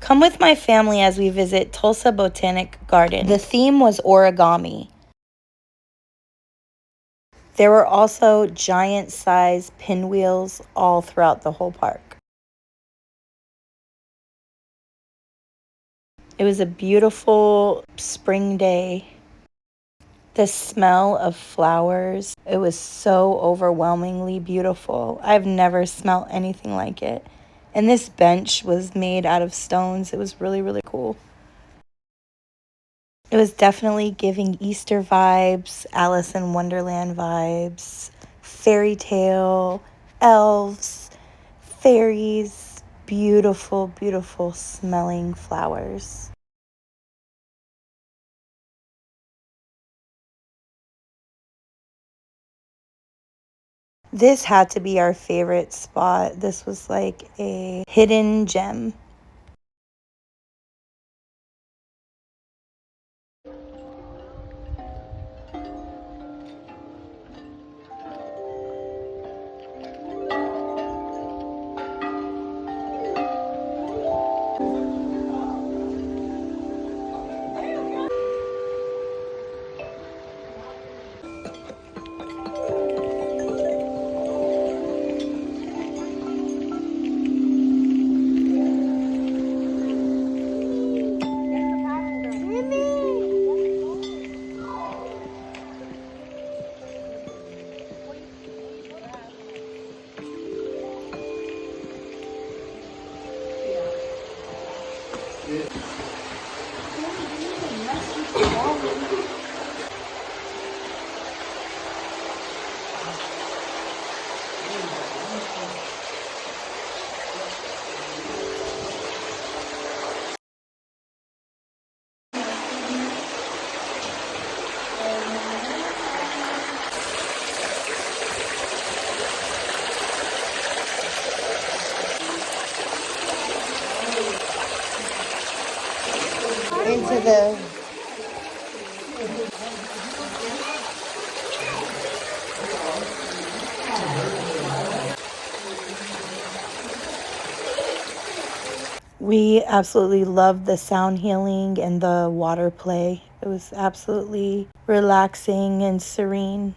Come with my family as we visit Tulsa Botanic Garden. The theme was origami. There were also giant-sized pinwheels all throughout the whole park. It was a beautiful spring day. The smell of flowers, it was so overwhelmingly beautiful. I've never smelled anything like it. And this bench was made out of stones. It was really, really cool. It was definitely giving Easter vibes, Alice in Wonderland vibes, fairy tale, elves, fairies, beautiful, beautiful smelling flowers. This had to be our favorite spot. This was like a hidden gem. Into the We absolutely loved the sound healing and the water play. It was absolutely relaxing and serene.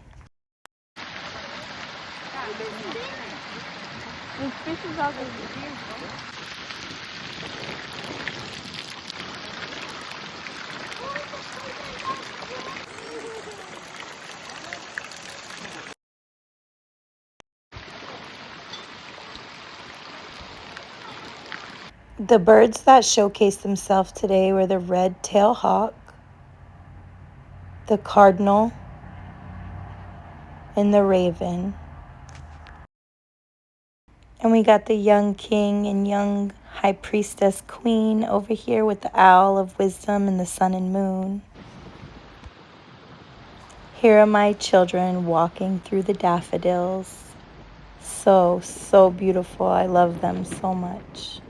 The birds that showcased themselves today were the red-tailed hawk, the cardinal, and the raven. And we got the young king and young high priestess queen over here with the owl of wisdom and the sun and moon. Here are my children walking through the daffodils. So, so beautiful. I love them so much.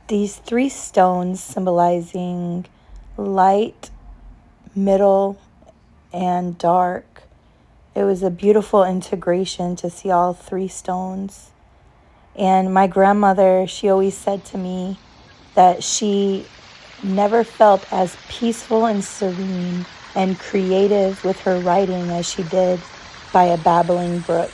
These three stones symbolizing light, middle, and dark. It was a beautiful integration to see all three stones. And my grandmother, she always said to me that she never felt as peaceful and serene and creative with her writing as she did by a babbling brook.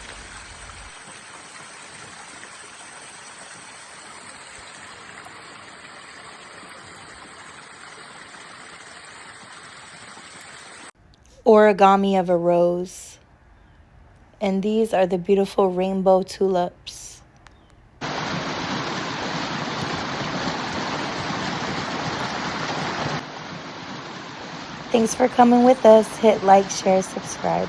Origami of a rose. And these are the beautiful rainbow tulips. Thanks for coming with us. Hit like, share, subscribe.